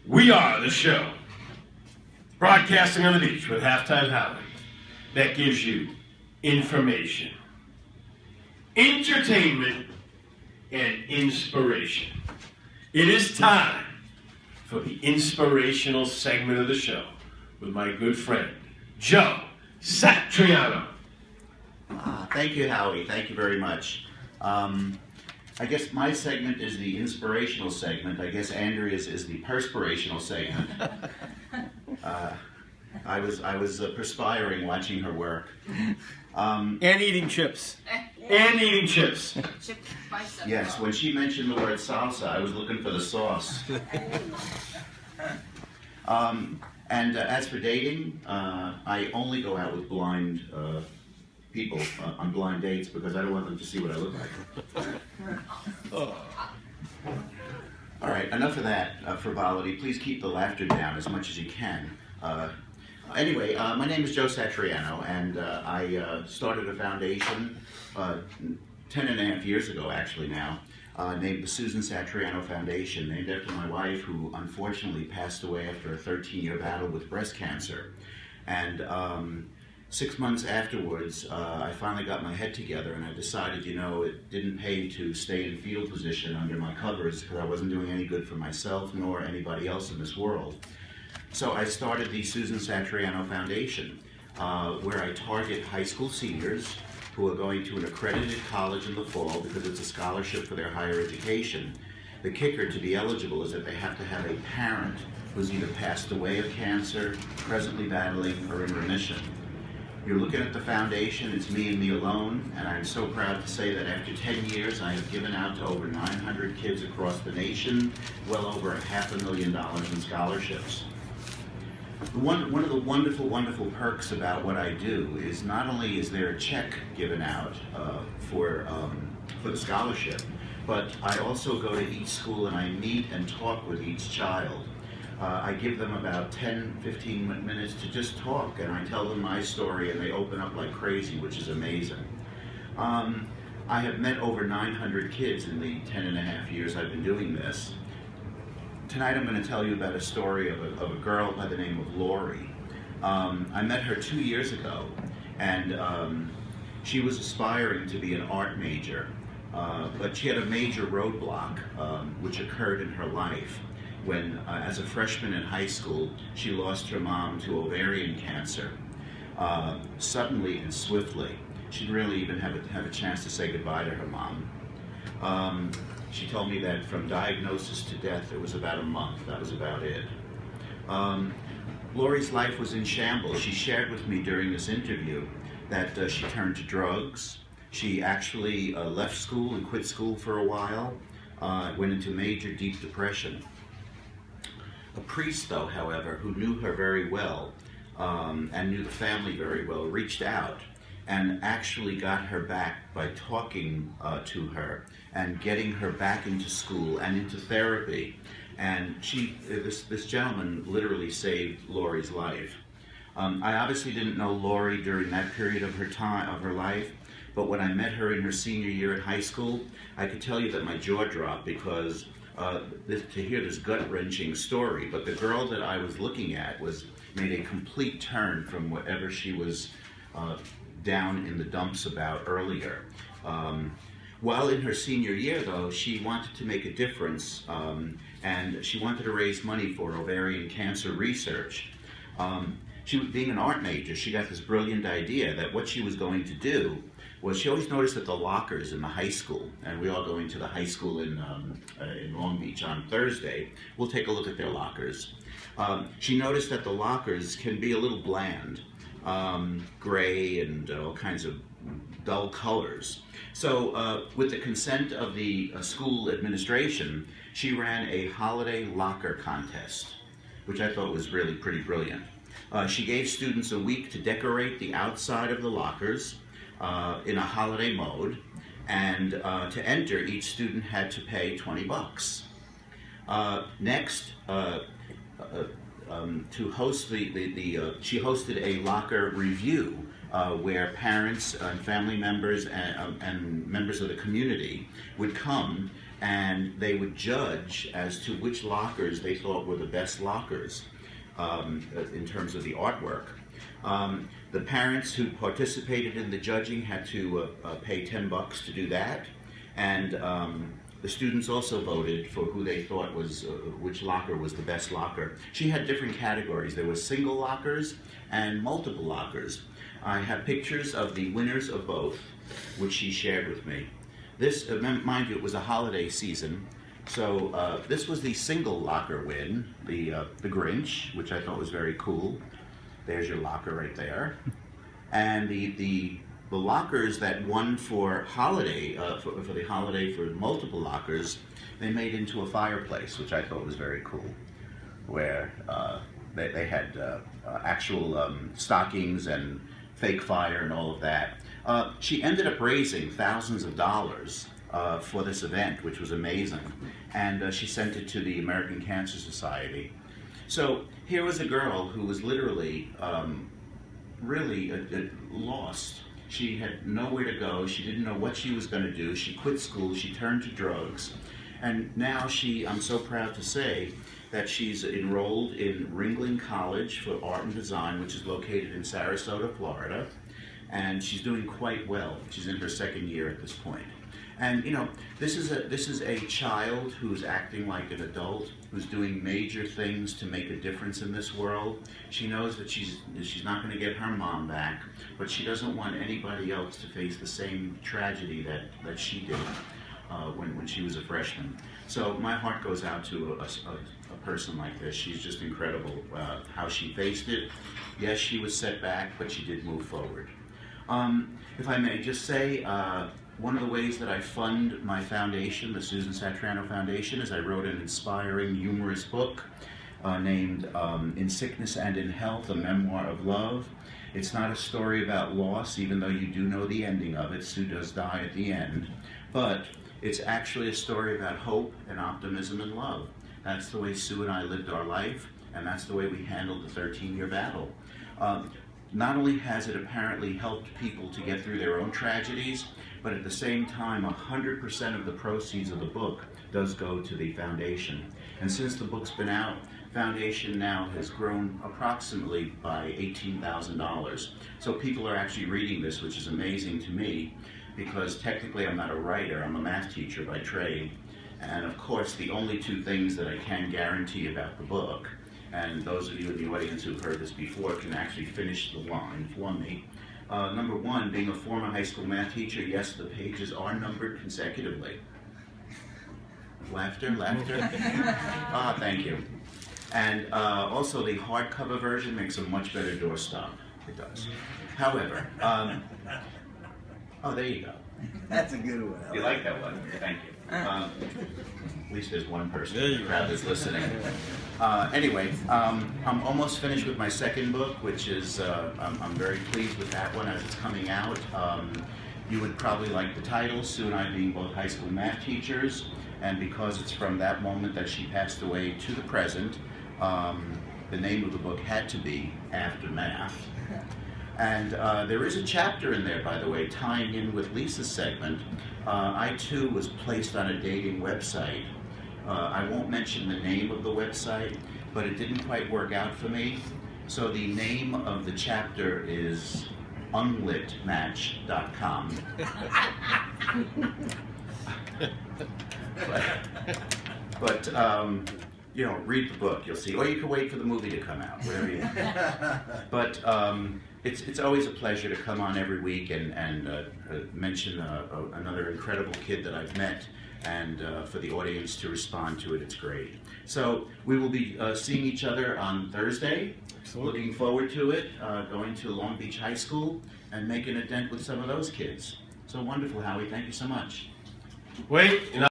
We are the show, broadcasting on the beach with Halftime Howie, that gives you information, entertainment, and inspiration. It is time for the inspirational segment of the show with my good friend, Joe Satriano. Thank you, Howie. Thank you very much. I guess my segment is the inspirational segment. I guess Andrea's is the perspirational segment. I was perspiring watching her work. And eating chips. And eating chips. Yes, when she mentioned the word salsa, I was looking for the sauce. And as for dating, I only go out with blind people on blind dates because I don't want them to see what I look like. All right, enough of that frivolity. Please keep the laughter down as much as you can. Anyway, my name is Joe Satriano, and I started a foundation 10 and a half years ago, actually now, named the Susan Satriano Foundation, named after my wife, who unfortunately passed away after a 13-year battle with breast cancer. And 6 months afterwards, I finally got my head together and I decided, you know, it didn't pay to stay in fetal position under my covers because I wasn't doing any good for myself nor anybody else in this world. So I started the Susan Satriano Foundation, where I target high school seniors who are going to an accredited college in the fall because it's a scholarship for their higher education. The kicker to be eligible is that they have to have a parent who's either passed away of cancer, presently battling, or in remission. You're looking at the foundation, it's me and me alone, and I'm so proud to say that after 10 years I have given out to over 900 kids across the nation, well over $500,000 in scholarships. One of the wonderful, wonderful perks about what I do is not only is there a check given out for the scholarship, but I also go to each school and I meet and talk with each child. I give them about 10-15 minutes to just talk, and I tell them my story, and they open up like crazy, which is amazing. I have met over 900 kids in the 10 and a half years I've been doing this. Tonight I'm going to tell you about a story of a girl by the name of Lori. I met her 2 years ago, and she was aspiring to be an art major, but she had a major roadblock which occurred in her life. When, as a freshman in high school, she lost her mom to ovarian cancer, suddenly and swiftly. She didn't really even have a chance to say goodbye to her mom. She told me that from diagnosis to death, it was about a month. That was about it. Lori's life was in shambles. She shared with me during this interview that she turned to drugs. She actually left school and quit school for a while, went into major deep depression. A priest, though, however, who knew her very well and knew the family very well, reached out and actually got her back by talking to her and getting her back into school and into therapy. And this gentleman literally saved Lori's life. I obviously didn't know Lori during that period of her life, but when I met her in her senior year at high school, I could tell you that my jaw dropped because to hear this gut-wrenching story, but the girl that I was looking at made a complete turn from whatever she was down in the dumps about earlier. While in her senior year, though, she wanted to make a difference, and she wanted to raise money for ovarian cancer research. Being an art major, she got this brilliant idea that what she was going to do was she always noticed that the lockers in the high school, and we all go into the high school in Long Beach on Thursday, we'll take a look at their lockers. She noticed that the lockers can be a little bland, gray and all kinds of dull colors. So with the consent of the school administration, she ran a holiday locker contest, which I thought was really pretty brilliant. She gave students a week to decorate the outside of the lockers in a holiday mode, and to enter, each student had to pay $20. Next, to host she hosted a locker review where parents and family members and members of the community would come and they would judge as to which lockers they thought were the best lockers in terms of the artwork. The parents who participated in the judging had to pay $10 to do that, and the students also voted for who they thought was, which locker was the best locker. She had different categories. There were single lockers and multiple lockers. I have pictures of the winners of both, which she shared with me. This, mind you, it was a holiday season, so this was the single locker win, the Grinch, which I thought was very cool. There's your locker right there. And the lockers that won for holiday, for the holiday for multiple lockers, they made into a fireplace, which I thought was very cool, where they had actual stockings and fake fire and all of that. She ended up raising thousands of dollars for this event, which was amazing, and she sent it to the American Cancer Society. So here was a girl who was literally really lost. She had nowhere to go. She didn't know what she was going to do. She quit school. She turned to drugs. And now I'm so proud to say that she's enrolled in Ringling College for Art and Design, which is located in Sarasota, Florida. And she's doing quite well. She's in her second year at this point. And you know, this is a child who's acting like an adult, who's doing major things to make a difference in this world. She knows that she's not going to get her mom back, but she doesn't want anybody else to face the same tragedy that she did when she was a freshman. So my heart goes out to a person like this. She's just incredible how she faced it. Yes, she was set back, but she did move forward. If I may just say, one of the ways that I fund my foundation, the Susan Satriano Foundation, is I wrote an inspiring, humorous book named In Sickness and in Health, A Memoir of Love. It's not a story about loss, even though you do know the ending of it. Sue does die at the end. But it's actually a story about hope and optimism and love. That's the way Sue and I lived our life, and that's the way we handled the 13-year battle. Not only has it apparently helped people to get through their own tragedies, but at the same time, 100% of the proceeds of the book does go to the foundation. And since the book's been out, foundation now has grown approximately by $18,000. So people are actually reading this, which is amazing to me, because technically I'm not a writer, I'm a math teacher by trade. And of course, the only two things that I can guarantee about the book, and those of you in the audience who've heard this before can actually finish the line for me. Number one, being a former high school math teacher, yes, the pages are numbered consecutively. Laughter, laughter. Ah, thank you. And also the hardcover version makes a much better doorstop. It does. However, oh, there you go. That's a good one. You like that one? Thank you. At least there's one person in the crowd that's listening. Anyway, I'm almost finished with my second book, which is, I'm very pleased with that one as it's coming out. You would probably like the title, Sue and I being both high school math teachers, and because it's from that moment that she passed away to the present, the name of the book had to be Aftermath. And there is a chapter in there, by the way, tying in with Lisa's segment. I too was placed on a dating website. I won't mention the name of the website, but it didn't quite work out for me. So the name of the chapter is unlitmatch.com. but you know, read the book, you'll see. Or you can wait for the movie to come out, whatever you want. But it's always a pleasure to come on every week and mention another incredible kid that I've met, and for the audience to respond to it, it's great. So we will be seeing each other on Thursday. Absolutely. Looking forward to it, going to Long Beach High School and making a dent with some of those kids. So wonderful, Howie. Thank you so much. Wait.